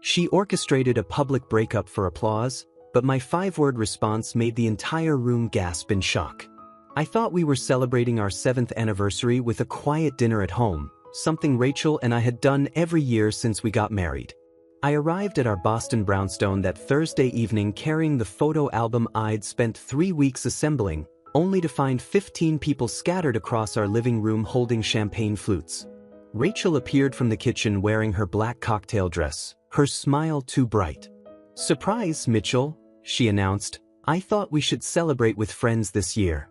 She orchestrated a public breakup for applause, but my 5-word response made the entire room gasp in shock. I thought we were celebrating our 7th anniversary with a quiet dinner at home, something Rachel and I had done every year since we got married. I arrived at our Boston brownstone that Thursday evening carrying the photo album I'd spent 3 weeks assembling, only to find 15 people scattered across our living room holding champagne flutes. Rachel appeared from the kitchen wearing her black cocktail dress, her smile too bright. "Surprise, Mitchell," she announced. "I thought we should celebrate with friends this year."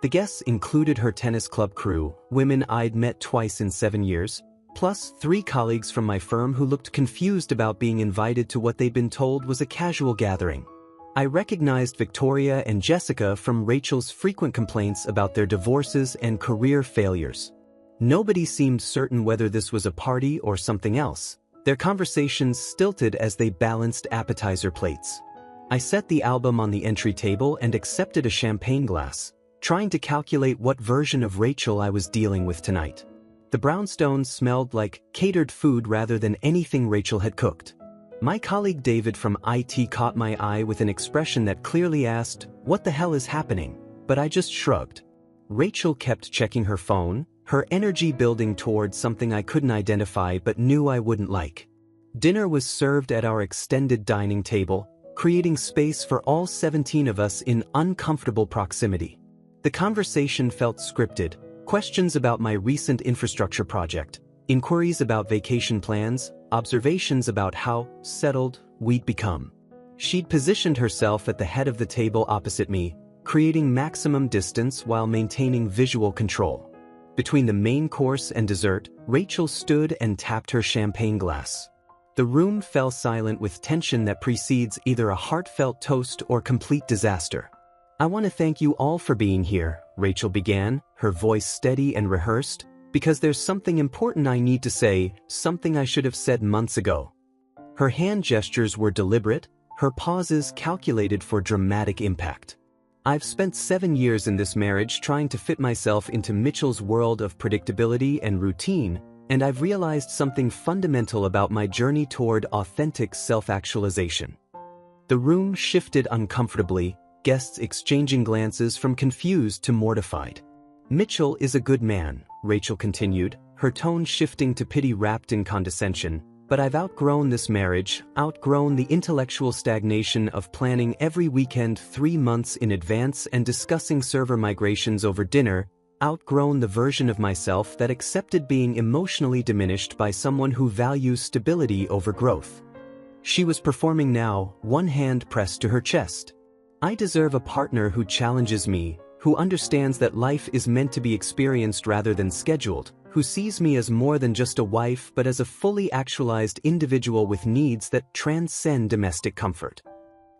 The guests included her tennis club crew, women I'd met twice in 7 years, plus 3 colleagues from my firm who looked confused about being invited to what they'd been told was a casual gathering. I recognized Victoria and Jessica from Rachel's frequent complaints about their divorces and career failures. Nobody seemed certain whether this was a party or something else. Their conversations stilted as they balanced appetizer plates. I set the album on the entry table and accepted a champagne glass, trying to calculate what version of Rachel I was dealing with tonight. The brownstone smelled like catered food rather than anything Rachel had cooked. My colleague David from IT caught my eye with an expression that clearly asked, "What the hell is happening?" But I just shrugged. Rachel kept checking her phone, her energy building towards something I couldn't identify but knew I wouldn't like. Dinner was served at our extended dining table, creating space for all 17 of us in uncomfortable proximity. The conversation felt scripted, questions about my recent infrastructure project, inquiries about vacation plans, observations about how settled we'd become. She'd positioned herself at the head of the table opposite me, creating maximum distance while maintaining visual control. Between the main course and dessert, Rachel stood and tapped her champagne glass. The room fell silent with tension that precedes either a heartfelt toast or complete disaster. "I want to thank you all for being here," Rachel began, her voice steady and rehearsed, "because there's something important I need to say, something I should have said months ago." Her hand gestures were deliberate, her pauses calculated for dramatic impact. I've spent 7 years in this marriage trying to fit myself into Mitchell's world of predictability and routine, and I've realized something fundamental about my journey toward authentic self-actualization. The room shifted uncomfortably, guests exchanging glances from confused to mortified. "Mitchell is a good man," Rachel continued, her tone shifting to pity wrapped in condescension. "But I've outgrown this marriage, outgrown the intellectual stagnation of planning every weekend 3 months in advance and discussing server migrations over dinner, outgrown the version of myself that accepted being emotionally diminished by someone who values stability over growth." She was performing now, one hand pressed to her chest. "I deserve a partner who challenges me, who understands that life is meant to be experienced rather than scheduled, who sees me as more than just a wife but as a fully actualized individual with needs that transcend domestic comfort."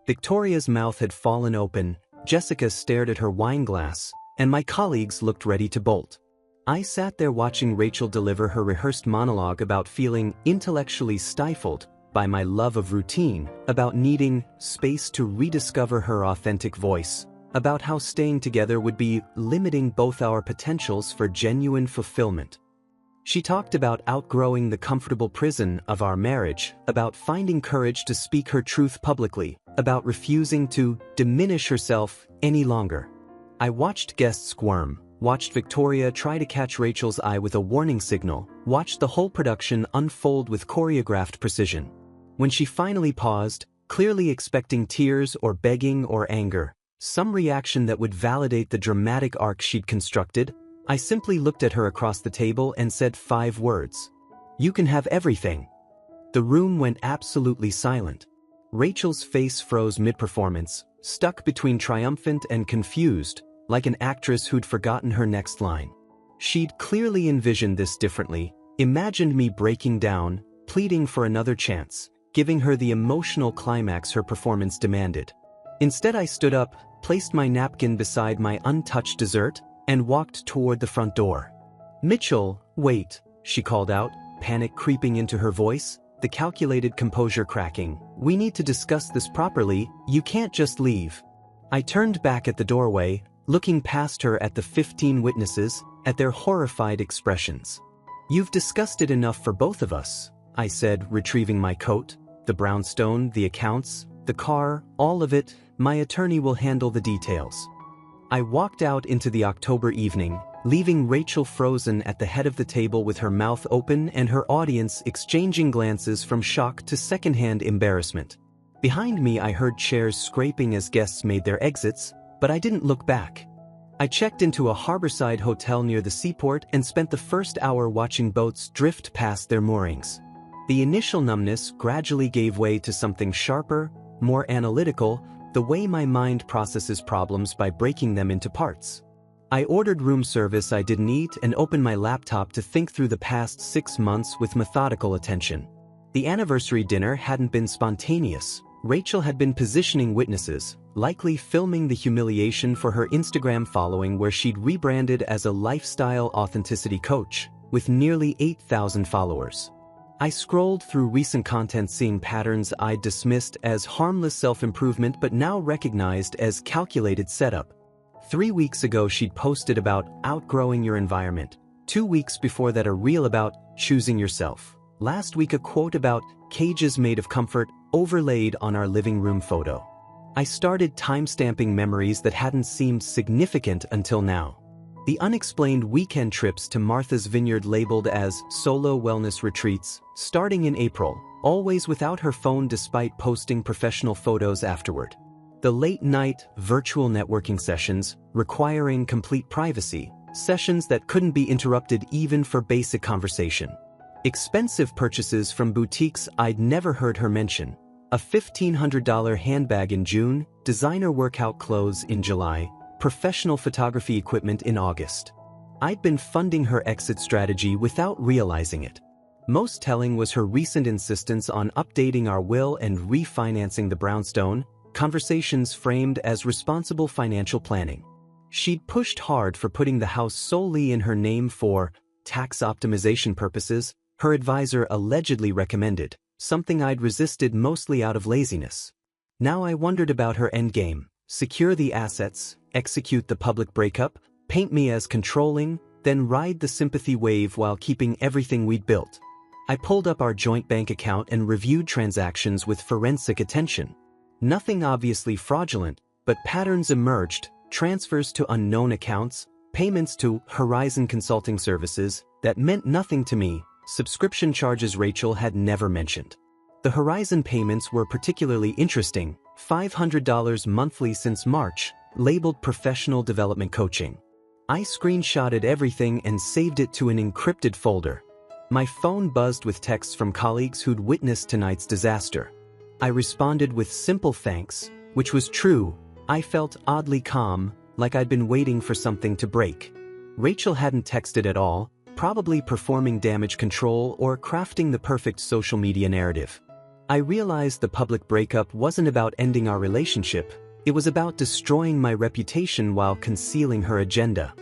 Victoria's mouth had fallen open, Jessica stared at her wine glass, and my colleagues looked ready to bolt. I sat there watching Rachel deliver her rehearsed monologue about feeling intellectually stifled by my love of routine, about needing space to rediscover her authentic voice, about how staying together would be limiting both our potentials for genuine fulfillment. She talked about outgrowing the comfortable prison of our marriage, about finding courage to speak her truth publicly, about refusing to diminish herself any longer. I watched guests squirm, watched Victoria try to catch Rachel's eye with a warning signal, watched the whole production unfold with choreographed precision. When she finally paused, clearly expecting tears or begging or anger, some reaction that would validate the dramatic arc she'd constructed, I simply looked at her across the table and said 5 words. "You can have everything." The room went absolutely silent. Rachel's face froze mid-performance, stuck between triumphant and confused, like an actress who'd forgotten her next line. She'd clearly envisioned this differently, imagined me breaking down, pleading for another chance, giving her the emotional climax her performance demanded. Instead, I stood up, placed my napkin beside my untouched dessert, and walked toward the front door. "Mitchell, wait," she called out, panic creeping into her voice, the calculated composure cracking. "We need to discuss this properly, you can't just leave." I turned back at the doorway, looking past her at the 15 witnesses, at their horrified expressions. "You've discussed it enough for both of us," I said, retrieving my coat. The brownstone, the accounts, the car, all of it. My attorney will handle the details. I walked out into the October evening, leaving Rachel frozen at the head of the table with her mouth open and her audience exchanging glances from shock to secondhand embarrassment. Behind me I heard chairs scraping as guests made their exits, but I didn't look back. I checked into a harborside hotel near the seaport and spent the first hour watching boats drift past their moorings. The initial numbness gradually gave way to something sharper, more analytical, the way my mind processes problems by breaking them into parts. I ordered room service I didn't eat and opened my laptop to think through the past 6 months with methodical attention. The anniversary dinner hadn't been spontaneous. Rachel had been positioning witnesses, likely filming the humiliation for her Instagram following where she'd rebranded as a lifestyle authenticity coach, with nearly 8,000 followers. I scrolled through recent content seeing patterns I'd dismissed as harmless self-improvement but now recognized as calculated setup. 3 weeks ago she'd posted about outgrowing your environment. 2 weeks before that a reel about choosing yourself. Last week a quote about cages made of comfort overlaid on our living room photo. I started timestamping memories that hadn't seemed significant until now. The unexplained weekend trips to Martha's Vineyard labeled as solo wellness retreats, starting in April, always without her phone despite posting professional photos afterward. The late-night, virtual networking sessions, requiring complete privacy, sessions that couldn't be interrupted even for basic conversation. Expensive purchases from boutiques I'd never heard her mention. A $1,500 handbag in June, designer workout clothes in July, professional photography equipment in August. I'd been funding her exit strategy without realizing it. Most telling was her recent insistence on updating our will and refinancing the brownstone, conversations framed as responsible financial planning. She'd pushed hard for putting the house solely in her name for tax optimization purposes, her advisor allegedly recommended, something I'd resisted mostly out of laziness. Now I wondered about her endgame: secure the assets, execute the public breakup, paint me as controlling, then ride the sympathy wave while keeping everything we'd built. I pulled up our joint bank account and reviewed transactions with forensic attention. Nothing obviously fraudulent, but patterns emerged: transfers to unknown accounts, payments to Horizon Consulting Services that meant nothing to me, subscription charges Rachel had never mentioned. The Horizon payments were particularly interesting: $500 monthly since March, labeled professional development coaching. I screenshotted everything and saved it to an encrypted folder. My phone buzzed with texts from colleagues who'd witnessed tonight's disaster. I responded with simple thanks, which was true. I felt oddly calm, like I'd been waiting for something to break. Rachel hadn't texted at all, probably performing damage control or crafting the perfect social media narrative. I realized the public breakup wasn't about ending our relationship, it was about destroying my reputation while concealing her agenda.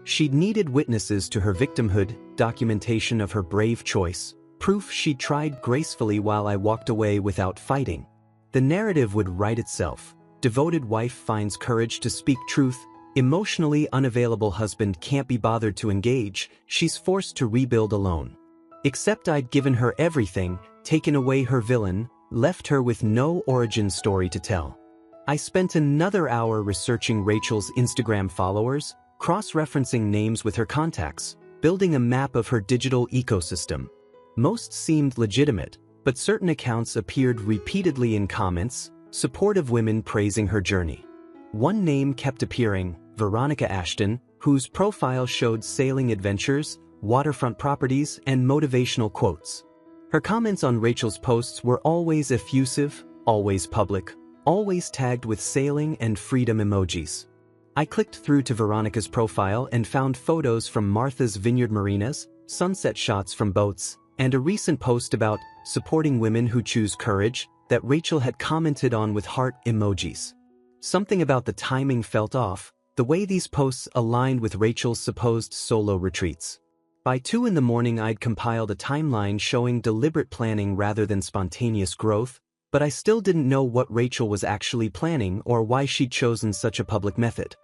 She'd needed witnesses to her victimhood, documentation of her brave choice, proof she'd tried gracefully while I walked away without fighting. The narrative would write itself. Devoted wife finds courage to speak truth, emotionally unavailable husband can't be bothered to engage, she's forced to rebuild alone. Except I'd given her everything, taken away her villain, left her with no origin story to tell. I spent another hour researching Rachel's Instagram followers, cross-referencing names with her contacts, building a map of her digital ecosystem. Most seemed legitimate, but certain accounts appeared repeatedly in comments, supportive women praising her journey. One name kept appearing: Veronica Ashton, whose profile showed sailing adventures, waterfront properties, and motivational quotes. Her comments on Rachel's posts were always effusive, always public, always tagged with sailing and freedom emojis. I clicked through to Veronica's profile and found photos from Martha's Vineyard marinas, sunset shots from boats, and a recent post about supporting women who choose courage that Rachel had commented on with heart emojis. Something about the timing felt off, the way these posts aligned with Rachel's supposed solo retreats. By 2 in the morning I'd compiled a timeline showing deliberate planning rather than spontaneous growth, but I still didn't know what Rachel was actually planning or why she'd chosen such a public method.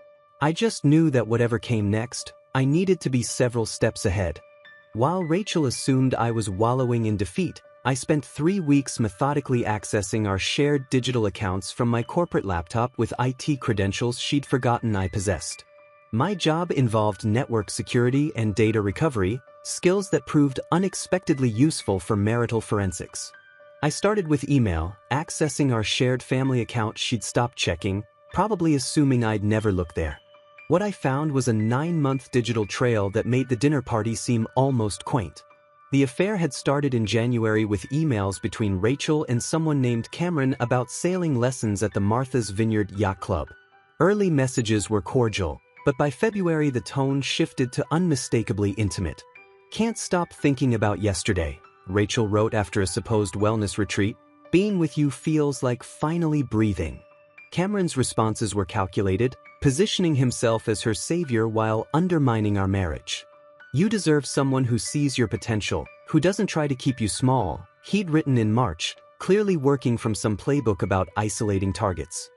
I just knew that whatever came next, I needed to be several steps ahead. While Rachel assumed I was wallowing in defeat, I spent 3 weeks methodically accessing our shared digital accounts from my corporate laptop with IT credentials she'd forgotten I possessed. My job involved network security and data recovery, skills that proved unexpectedly useful for marital forensics. I started with email, accessing our shared family account she'd stopped checking, probably assuming I'd never look there. What I found was a 9-month digital trail that made the dinner party seem almost quaint. The affair had started in January with emails between Rachel and someone named Cameron about sailing lessons at the Martha's Vineyard Yacht Club. Early messages were cordial, but by February the tone shifted to unmistakably intimate. "Can't stop thinking about yesterday," Rachel wrote after a supposed wellness retreat. "Being with you feels like finally breathing." Cameron's responses were calculated, positioning himself as her savior while undermining our marriage. "You deserve someone who sees your potential, who doesn't try to keep you small," he'd written in March, clearly working from some playbook about isolating targets.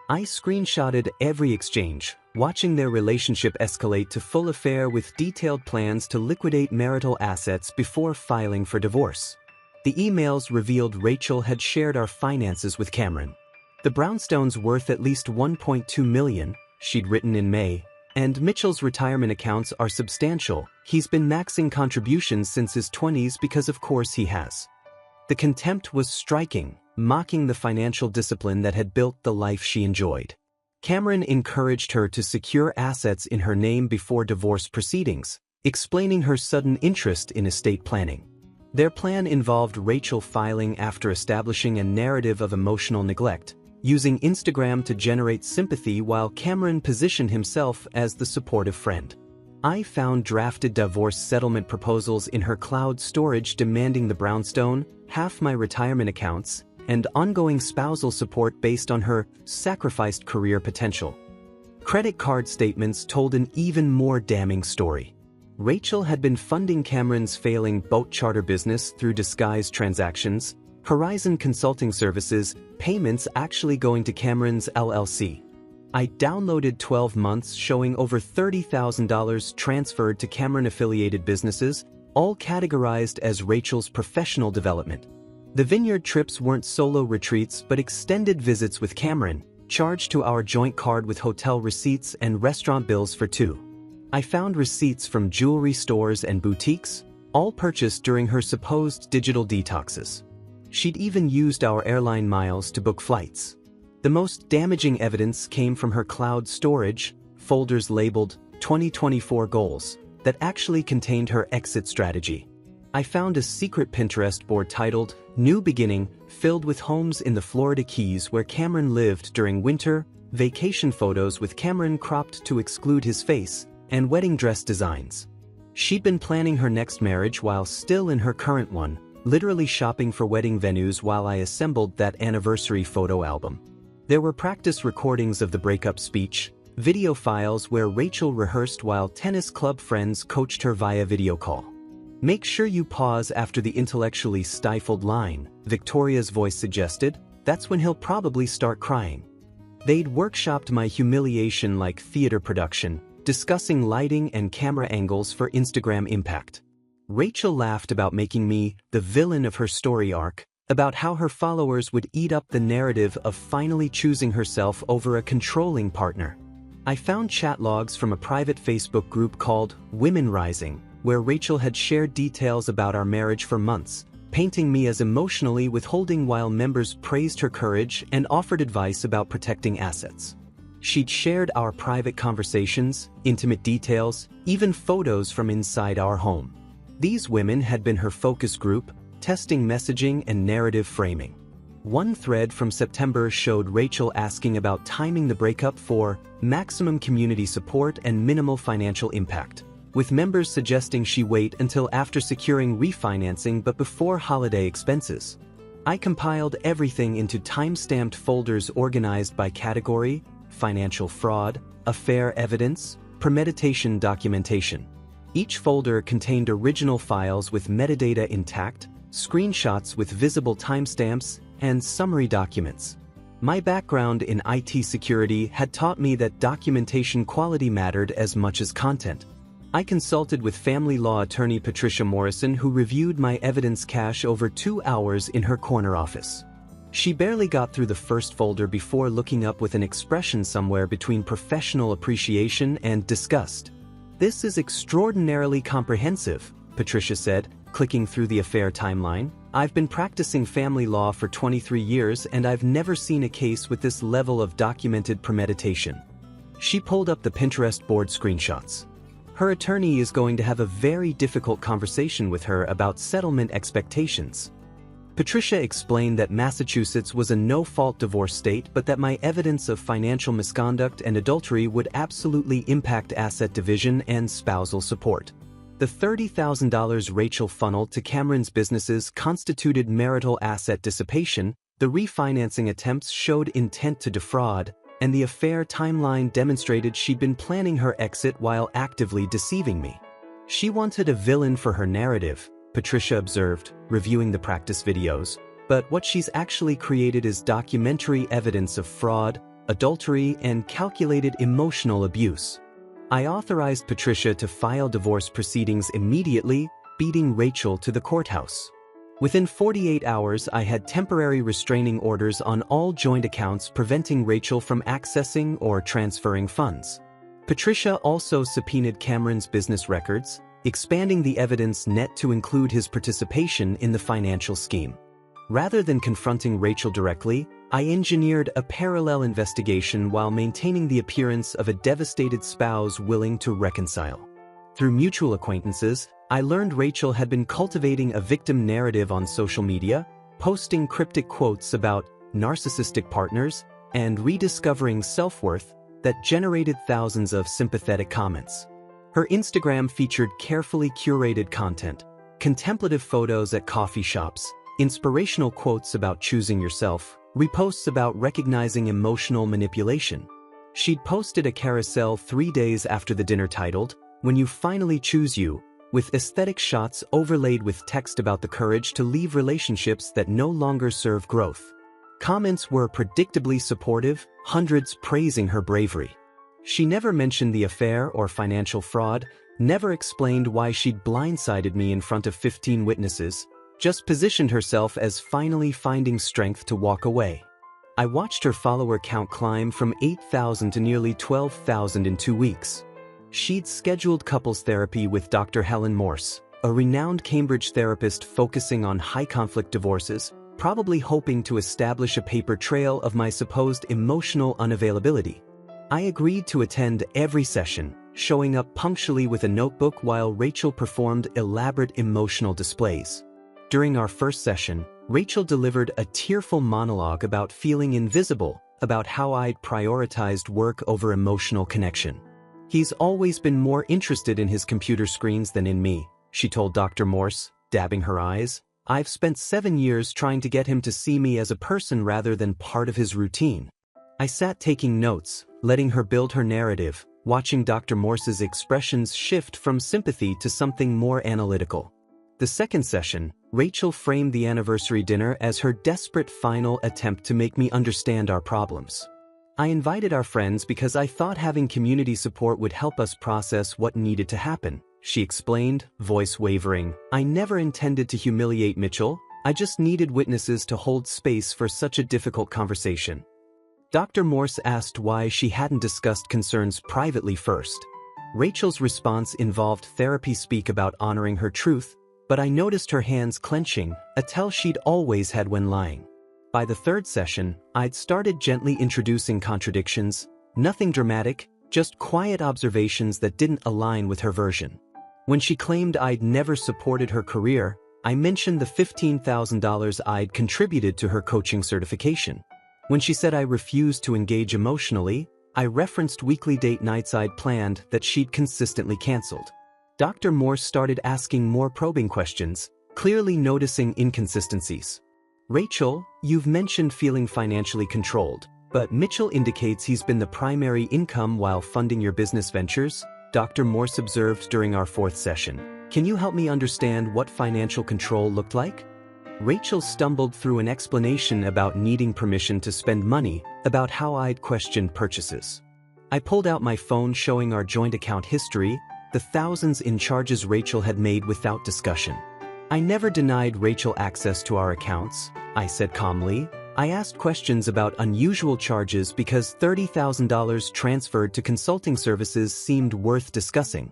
I screenshotted every exchange, watching their relationship escalate to full affair with detailed plans to liquidate marital assets before filing for divorce. The emails revealed Rachel had shared our finances with Cameron. "The brownstone's worth at least $1.2 million, she'd written in May, "and Mitchell's retirement accounts are substantial. He's been maxing contributions since his 20s because of course he has." The contempt was striking, mocking the financial discipline that had built the life she enjoyed. Cameron encouraged her to secure assets in her name before divorce proceedings, explaining her sudden interest in estate planning. Their plan involved Rachel filing after establishing a narrative of emotional neglect, using Instagram to generate sympathy while Cameron positioned himself as the supportive friend. I found drafted divorce settlement proposals in her cloud storage demanding the brownstone, half my retirement accounts, and ongoing spousal support based on her sacrificed career potential. Credit card statements told an even more damning story. Rachel had been funding Cameron's failing boat charter business through disguised transactions, Horizon Consulting Services, payments actually going to Cameron's LLC. I downloaded 12 months showing over $30,000 transferred to Cameron-affiliated businesses, all categorized as Rachel's professional development. The vineyard trips weren't solo retreats but extended visits with Cameron, charged to our joint card with hotel receipts and restaurant bills for two. I found receipts from jewelry stores and boutiques, all purchased during her supposed digital detoxes. She'd even used our airline miles to book flights. The most damaging evidence came from her cloud storage, folders labeled 2024 Goals, that actually contained her exit strategy. I found a secret Pinterest board titled New Beginning, filled with homes in the Florida Keys where Cameron lived during winter, vacation photos with Cameron cropped to exclude his face, and wedding dress designs. She'd been planning her next marriage while still in her current one, literally shopping for wedding venues while I assembled that anniversary photo album. There were practice recordings of the breakup speech, video files where Rachel rehearsed while tennis club friends coached her via video call. "Make sure you pause after the intellectually stifled line," Victoria's voice suggested. "That's when he'll probably start crying." They'd workshopped my humiliation like theater production, discussing lighting and camera angles for Instagram impact. Rachel laughed about making me the villain of her story arc, about how her followers would eat up the narrative of finally choosing herself over a controlling partner. I found chat logs from a private Facebook group called Women Rising, where Rachel had shared details about our marriage for months, painting me as emotionally withholding while members praised her courage and offered advice about protecting assets. She'd shared our private conversations, intimate details, even photos from inside our home. These women had been her focus group, testing messaging and narrative framing. One thread from September showed Rachel asking about timing the breakup for maximum community support and minimal financial impact, with members suggesting she wait until after securing refinancing but before holiday expenses. I compiled everything into time-stamped folders organized by category: financial fraud, affair evidence, premeditation documentation. Each folder contained original files with metadata intact, screenshots with visible timestamps, and summary documents. My background in IT security had taught me that documentation quality mattered as much as content. I consulted with family law attorney Patricia Morrison, who reviewed my evidence cache over 2 hours in her corner office. She barely got through the first folder before looking up with an expression somewhere between professional appreciation and disgust. "This is extraordinarily comprehensive," Patricia said, clicking through the affair timeline. "I've been practicing family law for 23 years and I've never seen a case with this level of documented premeditation." She pulled up the Pinterest board screenshots. Her attorney is going to have a very difficult conversation with her about settlement expectations. Patricia explained that Massachusetts was a no-fault divorce state, but that my evidence of financial misconduct and adultery would absolutely impact asset division and spousal support. The $30,000 Rachel funneled to Cameron's businesses constituted marital asset dissipation, the refinancing attempts showed intent to defraud, and the affair timeline demonstrated she'd been planning her exit while actively deceiving me. "She wanted a villain for her narrative," Patricia observed, reviewing the practice videos, "but what she's actually created is documentary evidence of fraud, adultery, and calculated emotional abuse." I authorized Patricia to file divorce proceedings immediately, beating Rachel to the courthouse. Within 48 hours, I had temporary restraining orders on all joint accounts preventing Rachel from accessing or transferring funds. Patricia also subpoenaed Cameron's business records, expanding the evidence net to include his participation in the financial scheme. Rather than confronting Rachel directly, I engineered a parallel investigation while maintaining the appearance of a devastated spouse willing to reconcile. Through mutual acquaintances, I learned Rachel had been cultivating a victim narrative on social media, posting cryptic quotes about narcissistic partners, and rediscovering self-worth that generated thousands of sympathetic comments. Her Instagram featured carefully curated content, contemplative photos at coffee shops, inspirational quotes about choosing yourself, reposts about recognizing emotional manipulation. She'd posted a carousel 3 days after the dinner titled, "When You Finally Choose You," with aesthetic shots overlaid with text about the courage to leave relationships that no longer serve growth. Comments were predictably supportive, hundreds praising her bravery. She never mentioned the affair or financial fraud, never explained why she'd blindsided me in front of 15 witnesses, just positioned herself as finally finding strength to walk away. I watched her follower count climb from 8,000 to nearly 12,000 in 2 weeks. She'd scheduled couples therapy with Dr. Helen Morse, a renowned Cambridge therapist focusing on high-conflict divorces, probably hoping to establish a paper trail of my supposed emotional unavailability. I agreed to attend every session, showing up punctually with a notebook while Rachel performed elaborate emotional displays. During our first session, Rachel delivered a tearful monologue about feeling invisible, about how I'd prioritized work over emotional connection. "He's always been more interested in his computer screens than in me," she told Dr. Morse, dabbing her eyes. "I've spent 7 years trying to get him to see me as a person rather than part of his routine." I sat taking notes, letting her build her narrative, watching Dr. Morse's expressions shift from sympathy to something more analytical. The second session, Rachel framed the anniversary dinner as her desperate final attempt to make me understand our problems. "I invited our friends because I thought having community support would help us process what needed to happen," she explained, voice wavering. "I never intended to humiliate Mitchell, I just needed witnesses to hold space for such a difficult conversation." Dr. Morse asked why she hadn't discussed concerns privately first. Rachel's response involved therapy speak about honoring her truth, but I noticed her hands clenching, a tell she'd always had when lying. By the third session, I'd started gently introducing contradictions, nothing dramatic, just quiet observations that didn't align with her version. When she claimed I'd never supported her career, I mentioned the $15,000 I'd contributed to her coaching certification. When she said I refused to engage emotionally, I referenced weekly date nights I'd planned that she'd consistently canceled. Dr. Morse started asking more probing questions, clearly noticing inconsistencies. "Rachel, you've mentioned feeling financially controlled, but Mitchell indicates he's been the primary income while funding your business ventures," Dr. Morse observed during our fourth session. "Can you help me understand what financial control looked like?" Rachel stumbled through an explanation about needing permission to spend money, about how I'd questioned purchases. I pulled out my phone showing our joint account history, the thousands in charges Rachel had made without discussion. "I never denied Rachel access to our accounts," I said calmly. "I asked questions about unusual charges because $30,000 transferred to consulting services seemed worth discussing."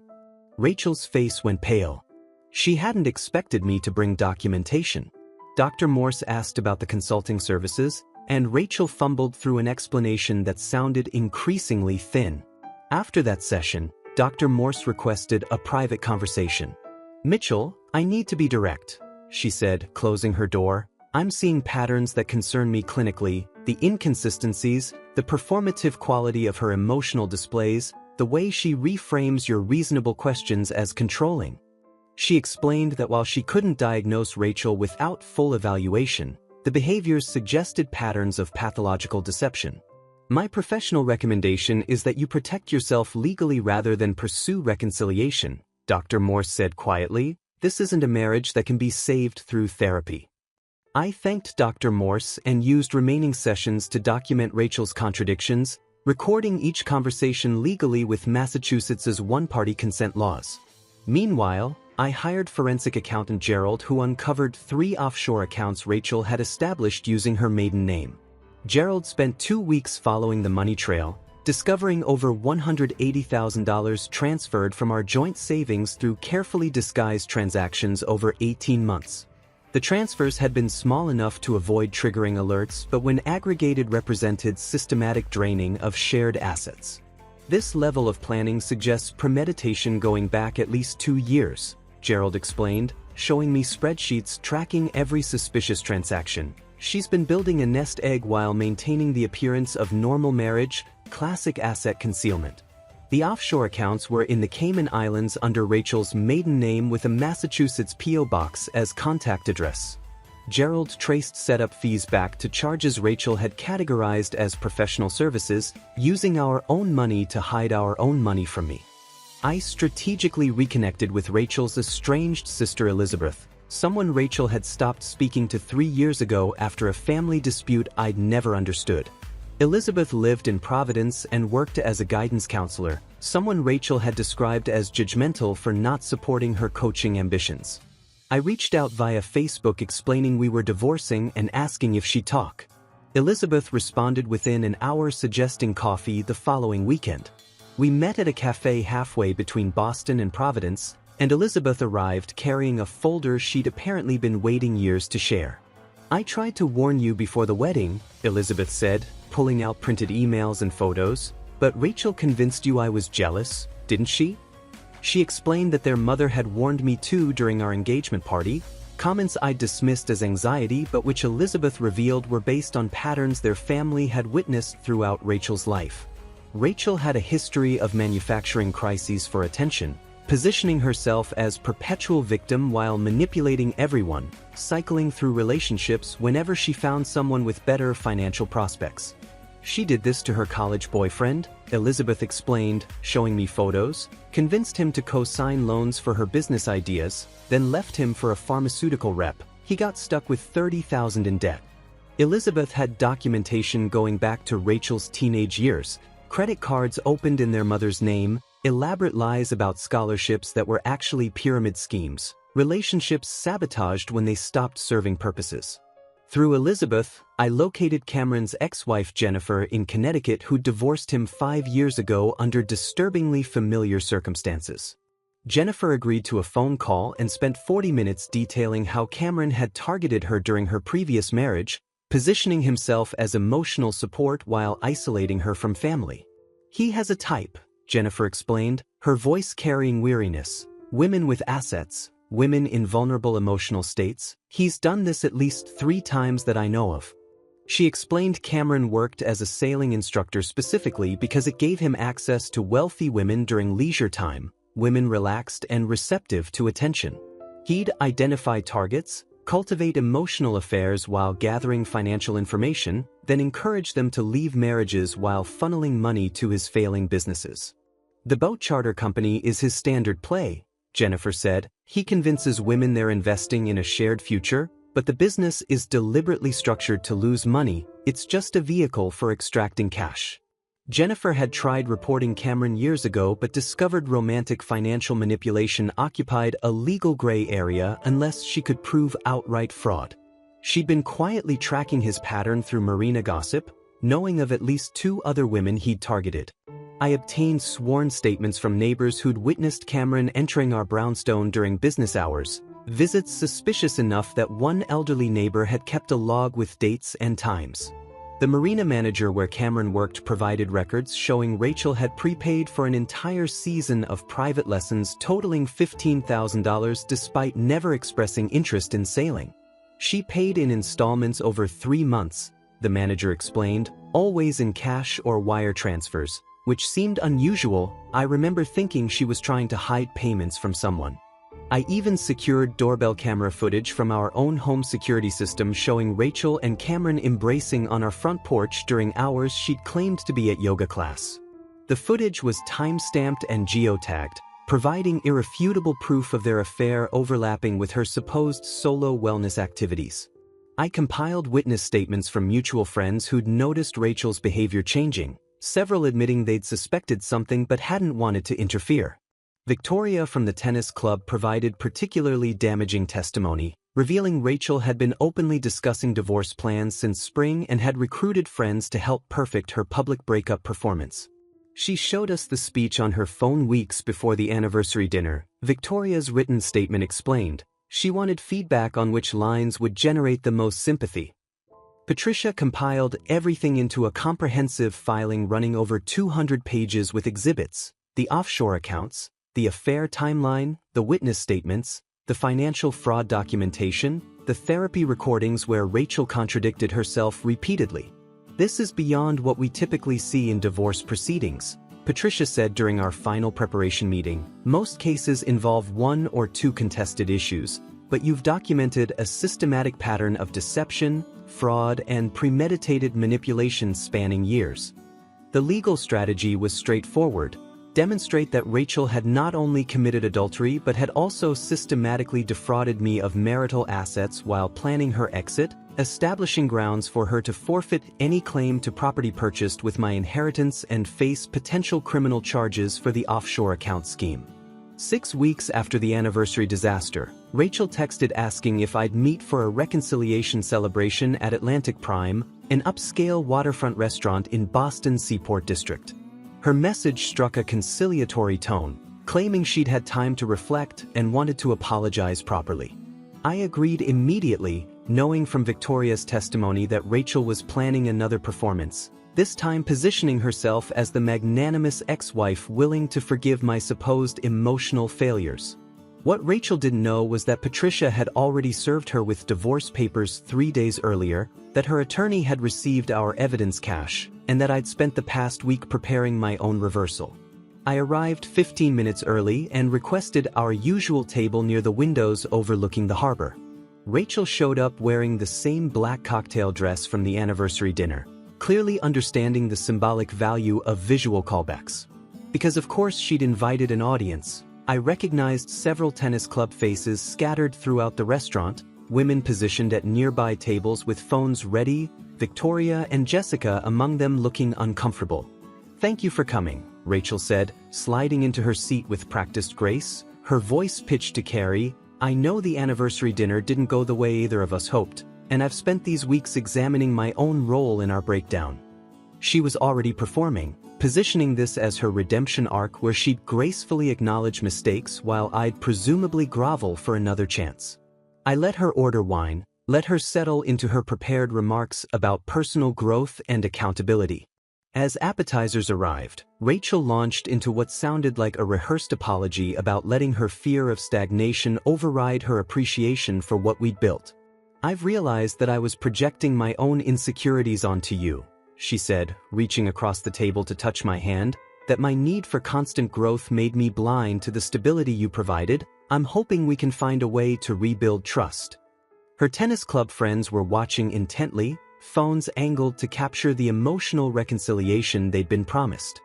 Rachel's face went pale. She hadn't expected me to bring documentation. Dr. Morse asked about the consulting services, and Rachel fumbled through an explanation that sounded increasingly thin. After that session, Dr. Morse requested a private conversation. "Mitchell, I need to be direct," she said, closing her door. "I'm seeing patterns that concern me clinically, the inconsistencies, the performative quality of her emotional displays, the way she reframes your reasonable questions as controlling." She explained that while she couldn't diagnose Rachel without full evaluation, the behaviors suggested patterns of pathological deception. "My professional recommendation is that you protect yourself legally rather than pursue reconciliation," Dr. Morse said quietly. "This isn't a marriage that can be saved through therapy." I thanked Dr. Morse and used remaining sessions to document Rachel's contradictions, recording each conversation legally with Massachusetts's one-party consent laws. Meanwhile, I hired forensic accountant Gerald, who uncovered 3 offshore accounts Rachel had established using her maiden name. Gerald spent 2 weeks following the money trail, discovering over $180,000 transferred from our joint savings through carefully disguised transactions over 18 months. The transfers had been small enough to avoid triggering alerts, but when aggregated represented systematic draining of shared assets. "This level of planning suggests premeditation going back at least 2 years, Gerald explained, showing me spreadsheets tracking every suspicious transaction. "She's been building a nest egg while maintaining the appearance of normal marriage, classic asset concealment." The offshore accounts were in the Cayman Islands under Rachel's maiden name with a Massachusetts P.O. box as contact address. Gerald traced setup fees back to charges Rachel had categorized as professional services, using our own money to hide our own money from me. I strategically reconnected with Rachel's estranged sister Elizabeth, someone Rachel had stopped speaking to 3 years ago after a family dispute I'd never understood. Elizabeth lived in Providence and worked as a guidance counselor, someone Rachel had described as judgmental for not supporting her coaching ambitions. I reached out via Facebook explaining we were divorcing and asking if she'd talk. Elizabeth responded within an hour, suggesting coffee the following weekend. We met at a cafe halfway between Boston and Providence, and Elizabeth arrived carrying a folder she'd apparently been waiting years to share. "I tried to warn you before the wedding," Elizabeth said, pulling out printed emails and photos, "but Rachel convinced you I was jealous, didn't she?" She explained that their mother had warned me too during our engagement party, comments I dismissed as anxiety but which Elizabeth revealed were based on patterns their family had witnessed throughout Rachel's life. Rachel had a history of manufacturing crises for attention, positioning herself as perpetual victim while manipulating everyone, cycling through relationships whenever she found someone with better financial prospects. "She did this to her college boyfriend," Elizabeth explained, showing me photos, "convinced him to co-sign loans for her business ideas, then left him for a pharmaceutical rep. He got stuck with $30,000 in debt." Elizabeth had documentation going back to Rachel's teenage years, credit cards opened in their mother's name, elaborate lies about scholarships that were actually pyramid schemes, relationships sabotaged when they stopped serving purposes. Through Elizabeth, I located Cameron's ex-wife Jennifer in Connecticut, who divorced him 5 years ago under disturbingly familiar circumstances. Jennifer agreed to a phone call and spent 40 minutes detailing how Cameron had targeted her during her previous marriage, positioning himself as emotional support while isolating her from family. "He has a type," Jennifer explained, her voice carrying weariness. "Women with assets, women in vulnerable emotional states. He's done this at least 3 times that I know of." She explained Cameron worked as a sailing instructor specifically because it gave him access to wealthy women during leisure time, women relaxed and receptive to attention. He'd identify targets, cultivate emotional affairs while gathering financial information, then encourage them to leave marriages while funneling money to his failing businesses. "The boat charter company is his standard play," Jennifer said. "He convinces women they're investing in a shared future, but the business is deliberately structured to lose money. It's just a vehicle for extracting cash." Jennifer had tried reporting Cameron years ago but discovered romantic financial manipulation occupied a legal gray area unless she could prove outright fraud. She'd been quietly tracking his pattern through marina gossip, knowing of at least 2 other women he'd targeted. I obtained sworn statements from neighbors who'd witnessed Cameron entering our brownstone during business hours, visits suspicious enough that one elderly neighbor had kept a log with dates and times. The marina manager where Cameron worked provided records showing Rachel had prepaid for an entire season of private lessons totaling $15,000 despite never expressing interest in sailing. She paid in installments over 3 months, the manager explained, always in cash or wire transfers, which seemed unusual. I remember thinking she was trying to hide payments from someone. I even secured doorbell camera footage from our own home security system showing Rachel and Cameron embracing on our front porch during hours she'd claimed to be at yoga class. The footage was time-stamped and geotagged, providing irrefutable proof of their affair overlapping with her supposed solo wellness activities. I compiled witness statements from mutual friends who'd noticed Rachel's behavior changing, several admitting they'd suspected something but hadn't wanted to interfere. Victoria from the tennis club provided particularly damaging testimony, revealing Rachel had been openly discussing divorce plans since spring and had recruited friends to help perfect her public breakup performance. She showed us the speech on her phone weeks before the anniversary dinner. Victoria's written statement explained, she wanted feedback on which lines would generate the most sympathy. Patricia compiled everything into a comprehensive filing running over 200 pages with exhibits, the offshore accounts, the affair timeline, the witness statements, the financial fraud documentation, the therapy recordings where Rachel contradicted herself repeatedly. This is beyond what we typically see in divorce proceedings, Patricia said during our final preparation meeting. Most cases involve 1 or 2 contested issues, but you've documented a systematic pattern of deception, fraud, and premeditated manipulation spanning years. The legal strategy was straightforward. Demonstrate that Rachel had not only committed adultery but had also systematically defrauded me of marital assets while planning her exit, establishing grounds for her to forfeit any claim to property purchased with my inheritance and face potential criminal charges for the offshore account scheme. 6 weeks after the anniversary disaster, Rachel texted asking if I'd meet for a reconciliation celebration at Atlantic Prime, an upscale waterfront restaurant in Boston's Seaport District. Her message struck a conciliatory tone, claiming she'd had time to reflect and wanted to apologize properly. I agreed immediately, knowing from Victoria's testimony that Rachel was planning another performance, this time positioning herself as the magnanimous ex-wife willing to forgive my supposed emotional failures. What Rachel didn't know was that Patricia had already served her with divorce papers 3 days earlier, that her attorney had received our evidence cache, and that I'd spent the past week preparing my own reversal. I arrived 15 minutes early and requested our usual table near the windows overlooking the harbor. Rachel showed up wearing the same black cocktail dress from the anniversary dinner, clearly understanding the symbolic value of visual callbacks. Because of course she'd invited an audience, I recognized several tennis club faces scattered throughout the restaurant, women positioned at nearby tables with phones ready, Victoria and Jessica among them looking uncomfortable. "Thank you for coming," Rachel said, sliding into her seat with practiced grace, her voice pitched to Carrie. "I know the anniversary dinner didn't go the way either of us hoped, and I've spent these weeks examining my own role in our breakdown." She was already performing, positioning this as her redemption arc where she'd gracefully acknowledge mistakes while I'd presumably grovel for another chance. I let her order wine, let her settle into her prepared remarks about personal growth and accountability. As appetizers arrived, Rachel launched into what sounded like a rehearsed apology about letting her fear of stagnation override her appreciation for what we'd built. "I've realized that I was projecting my own insecurities onto you," she said, reaching across the table to touch my hand, "that my need for constant growth made me blind to the stability you provided. I'm hoping we can find a way to rebuild trust." Her tennis club friends were watching intently, phones angled to capture the emotional reconciliation they'd been promised.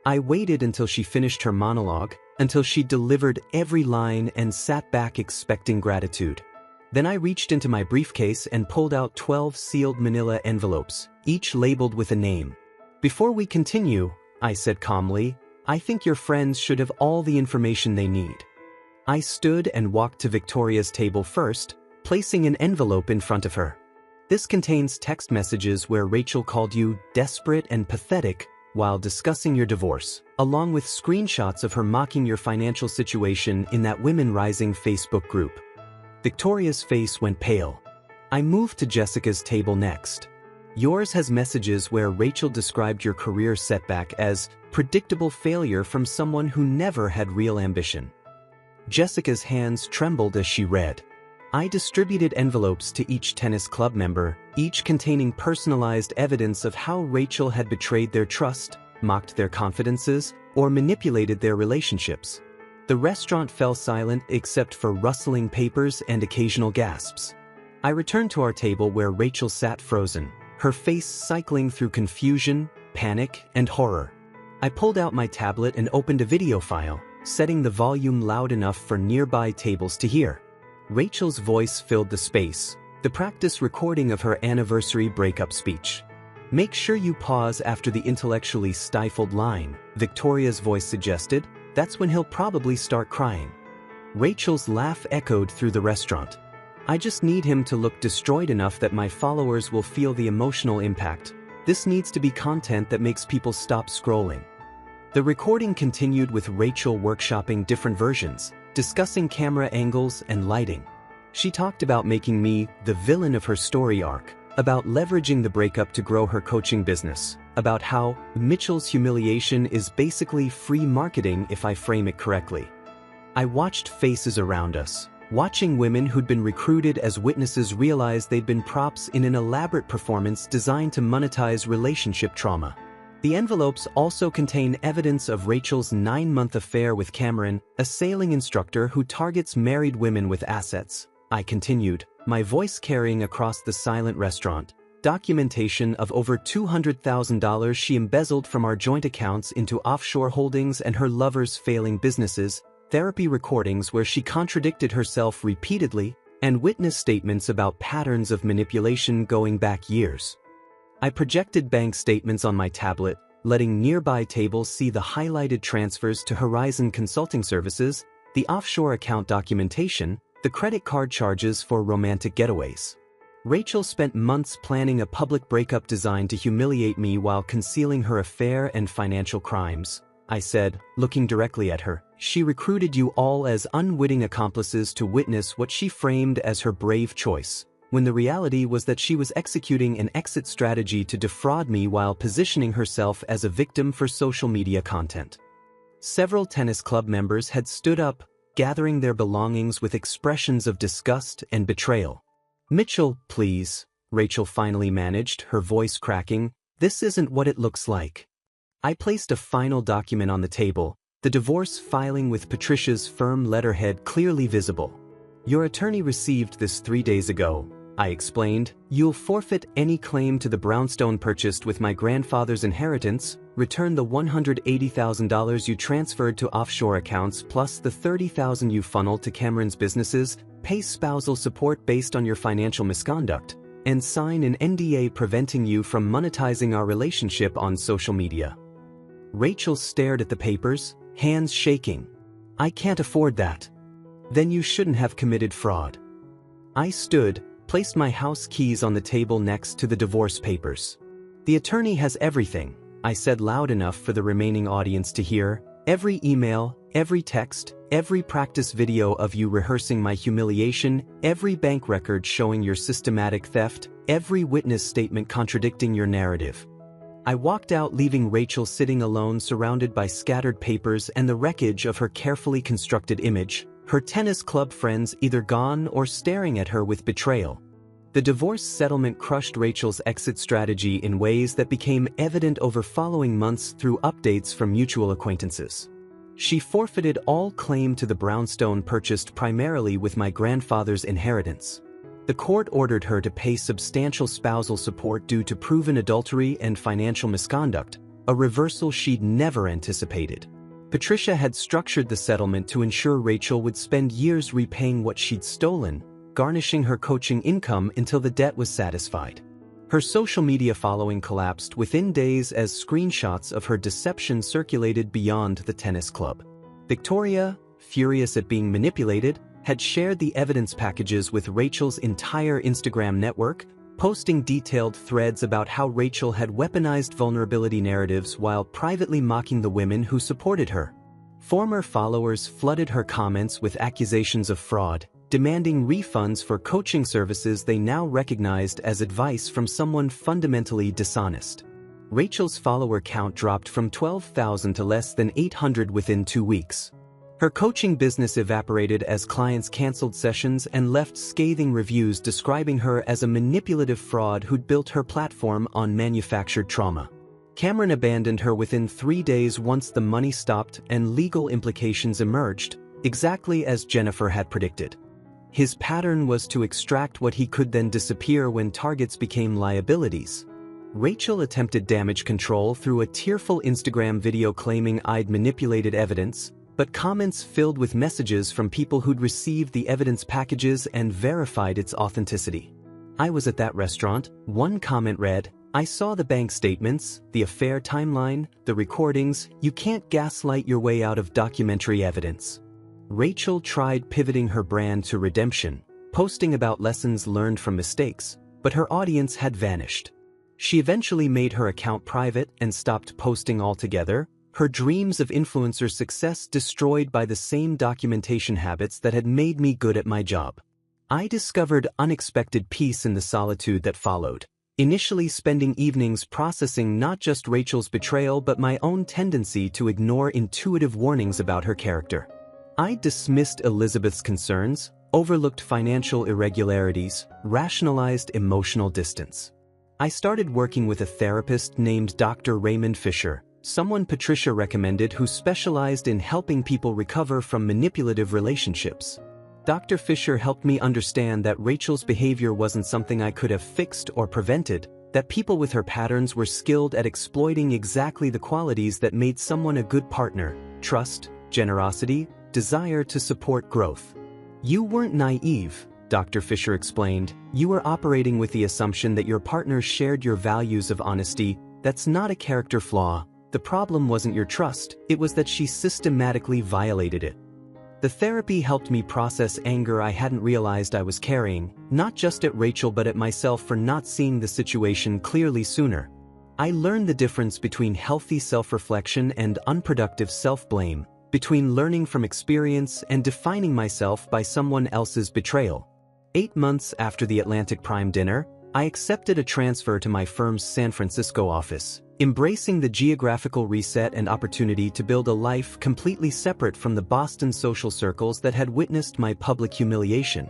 I waited until she finished her monologue, until she delivered every line and sat back expecting gratitude. Then I reached into my briefcase and pulled out 12 sealed manila envelopes, each labeled with a name. Before we continue, I said calmly, I think your friends should have all the information they need. I stood and walked to Victoria's table first, placing an envelope in front of her. This contains text messages where Rachel called you desperate and pathetic while discussing your divorce, along with screenshots of her mocking your financial situation in that Women Rising Facebook group. Victoria's face went pale. I moved to Jessica's table next. Yours has messages where Rachel described your career setback as predictable failure from someone who never had real ambition. Jessica's hands trembled as she read. I distributed envelopes to each tennis club member, each containing personalized evidence of how Rachel had betrayed their trust, mocked their confidences, or manipulated their relationships. The restaurant fell silent except for rustling papers and occasional gasps. I returned to our table where Rachel sat frozen, her face cycling through confusion, panic, and horror. I pulled out my tablet and opened a video file, setting the volume loud enough for nearby tables to hear. Rachel's voice filled the space, the practice recording of her anniversary breakup speech. Make sure you pause after the intellectually stifled line, Victoria's voice suggested. That's when he'll probably start crying. Rachel's laugh echoed through the restaurant. I just need him to look destroyed enough that my followers will feel the emotional impact. This needs to be content that makes people stop scrolling. The recording continued with Rachel workshopping different versions, discussing camera angles and lighting. She talked about making me the villain of her story arc, about leveraging the breakup to grow her coaching business, about how Mitchell's humiliation is basically free marketing if I frame it correctly. I watched faces around us, watching women who'd been recruited as witnesses realize they'd been props in an elaborate performance designed to monetize relationship trauma. The envelopes also contain evidence of Rachel's 9-month affair with Cameron, a sailing instructor who targets married women with assets. I continued, my voice carrying across the silent restaurant. Documentation of over $200,000 she embezzled from our joint accounts into offshore holdings and her lover's failing businesses, therapy recordings where she contradicted herself repeatedly, and witness statements about patterns of manipulation going back years. I projected bank statements on my tablet, letting nearby tables see the highlighted transfers to Horizon Consulting Services, the offshore account documentation, the credit card charges for romantic getaways. Rachel spent months planning a public breakup designed to humiliate me while concealing her affair and financial crimes. I said, looking directly at her. She recruited you all as unwitting accomplices to witness what she framed as her brave choice, when the reality was that she was executing an exit strategy to defraud me while positioning herself as a victim for social media content. Several tennis club members had stood up, gathering their belongings with expressions of disgust and betrayal. Mitchell, please, Rachel finally managed, her voice cracking, this isn't what it looks like. I placed a final document on the table, the divorce filing with Patricia's firm letterhead clearly visible. Your attorney received this 3 days ago, I explained. You'll forfeit any claim to the brownstone purchased with my grandfather's inheritance, return the $180,000 you transferred to offshore accounts plus the $30,000 you funneled to Cameron's businesses, pay spousal support based on your financial misconduct, and sign an NDA preventing you from monetizing our relationship on social media. Rachel stared at the papers, hands shaking. I can't afford that. Then you shouldn't have committed fraud. I stood, placed my house keys on the table next to the divorce papers. The attorney has everything, I said loud enough for the remaining audience to hear. Every email, every text, every practice video of you rehearsing my humiliation, every bank record showing your systematic theft, every witness statement contradicting your narrative. I walked out, leaving Rachel sitting alone, surrounded by scattered papers and the wreckage of her carefully constructed image, her tennis club friends either gone or staring at her with betrayal. The divorce settlement crushed Rachel's exit strategy in ways that became evident over following months through updates from mutual acquaintances. She forfeited all claim to the brownstone purchased primarily with my grandfather's inheritance. The court ordered her to pay substantial spousal support due to proven adultery and financial misconduct, a reversal she'd never anticipated. Patricia had structured the settlement to ensure Rachel would spend years repaying what she'd stolen, garnishing her coaching income until the debt was satisfied. Her social media following collapsed within days as screenshots of her deception circulated beyond the tennis club. Victoria, furious at being manipulated, had shared the evidence packages with Rachel's entire Instagram network, posting detailed threads about how Rachel had weaponized vulnerability narratives while privately mocking the women who supported her. Former followers flooded her comments with accusations of fraud, demanding refunds for coaching services they now recognized as advice from someone fundamentally dishonest. Rachel's follower count dropped from 12,000 to less than 800 within 2 weeks. Her coaching business evaporated as clients canceled sessions and left scathing reviews describing her as a manipulative fraud who'd built her platform on manufactured trauma. Cameron abandoned her within 3 days once the money stopped and legal implications emerged, exactly as Jennifer had predicted. His pattern was to extract what he could then disappear when targets became liabilities. Rachel attempted damage control through a tearful Instagram video claiming I'd manipulated evidence, but comments filled with messages from people who'd received the evidence packages and verified its authenticity. I was at that restaurant, one comment read, I saw the bank statements, the affair timeline, the recordings, you can't gaslight your way out of documentary evidence. Rachel tried pivoting her brand to redemption, posting about lessons learned from mistakes, but her audience had vanished. She eventually made her account private and stopped posting altogether, her dreams of influencer success destroyed by the same documentation habits that had made me good at my job. I discovered unexpected peace in the solitude that followed, initially spending evenings processing not just Rachel's betrayal but my own tendency to ignore intuitive warnings about her character. I dismissed Elizabeth's concerns, overlooked financial irregularities, rationalized emotional distance. I started working with a therapist named Dr. Raymond Fisher, someone Patricia recommended who specialized in helping people recover from manipulative relationships. Dr. Fisher helped me understand that Rachel's behavior wasn't something I could have fixed or prevented, that people with her patterns were skilled at exploiting exactly the qualities that made someone a good partner: trust, generosity, desire to support growth. You weren't naive, Dr. Fisher explained. You were operating with the assumption that your partner shared your values of honesty. That's not a character flaw. The problem wasn't your trust, it was that she systematically violated it. The therapy helped me process anger I hadn't realized I was carrying, not just at Rachel but at myself for not seeing the situation clearly sooner. I learned the difference between healthy self-reflection and unproductive self-blame, between learning from experience and defining myself by someone else's betrayal. 8 months after the Atlantic Prime dinner, I accepted a transfer to my firm's San Francisco office, embracing the geographical reset and opportunity to build a life completely separate from the Boston social circles that had witnessed my public humiliation.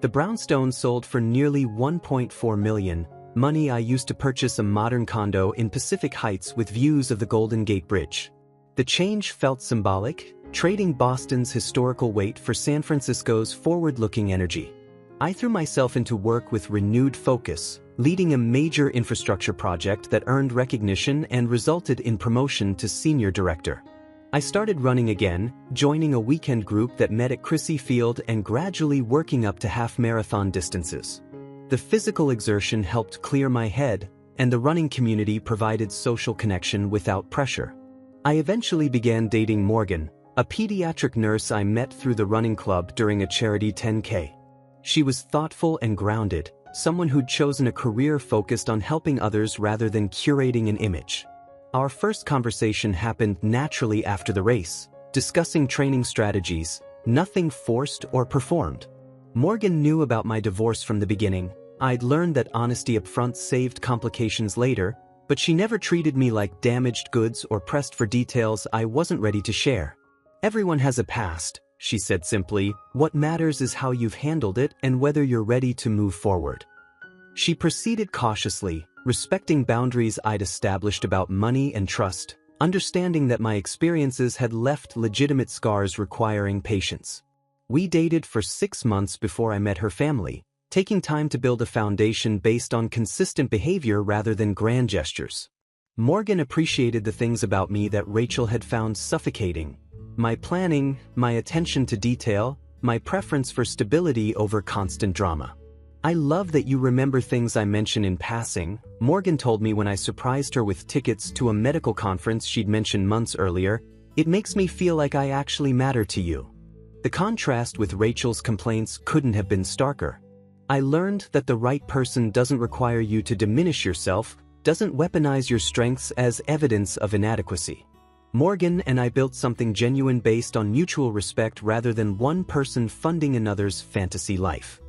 The brownstone sold for nearly $1.4 million, money I used to purchase a modern condo in Pacific Heights with views of the Golden Gate Bridge. The change felt symbolic, trading Boston's historical weight for San Francisco's forward-looking energy. I threw myself into work with renewed focus, leading a major infrastructure project that earned recognition and resulted in promotion to senior director. I started running again, joining a weekend group that met at Crissy Field and gradually working up to half-marathon distances. The physical exertion helped clear my head, and the running community provided social connection without pressure. I eventually began dating Morgan, a pediatric nurse I met through the running club during a charity 10K. She was thoughtful and grounded, someone who'd chosen a career focused on helping others rather than curating an image. Our first conversation happened naturally after the race, discussing training strategies, nothing forced or performed. Morgan knew about my divorce from the beginning. I'd learned that honesty up front saved complications later, but she never treated me like damaged goods or pressed for details I wasn't ready to share. Everyone has a past, she said simply. What matters is how you've handled it and whether you're ready to move forward. She proceeded cautiously, respecting boundaries I'd established about money and trust, understanding that my experiences had left legitimate scars requiring patience. We dated for 6 months before I met her family, taking time to build a foundation based on consistent behavior rather than grand gestures. Morgan appreciated the things about me that Rachel had found suffocating: my planning, my attention to detail, my preference for stability over constant drama. I love that you remember things I mention in passing, Morgan told me when I surprised her with tickets to a medical conference she'd mentioned months earlier. It makes me feel like I actually matter to you. The contrast with Rachel's complaints couldn't have been starker. I learned that the right person doesn't require you to diminish yourself, doesn't weaponize your strengths as evidence of inadequacy. Morgan and I built something genuine based on mutual respect rather than one person funding another's fantasy life.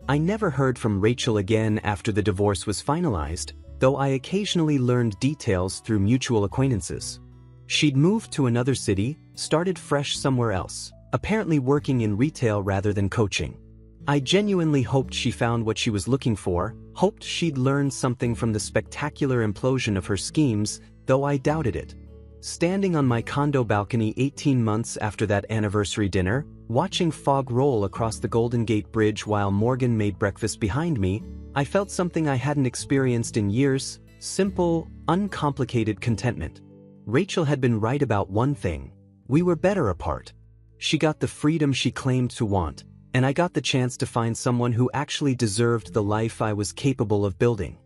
I never heard from Rachel again after the divorce was finalized, though I occasionally learned details through mutual acquaintances. She'd moved to another city, started fresh somewhere else, apparently working in retail rather than coaching. I genuinely hoped she found what she was looking for, hoped she'd learned something from the spectacular implosion of her schemes, though I doubted it. Standing on my condo balcony 18 months after that anniversary dinner, watching fog roll across the Golden Gate Bridge while Morgan made breakfast behind me, I felt something I hadn't experienced in years: simple, uncomplicated contentment. Rachel had been right about one thing: we were better apart. She got the freedom she claimed to want, and I got the chance to find someone who actually deserved the life I was capable of building.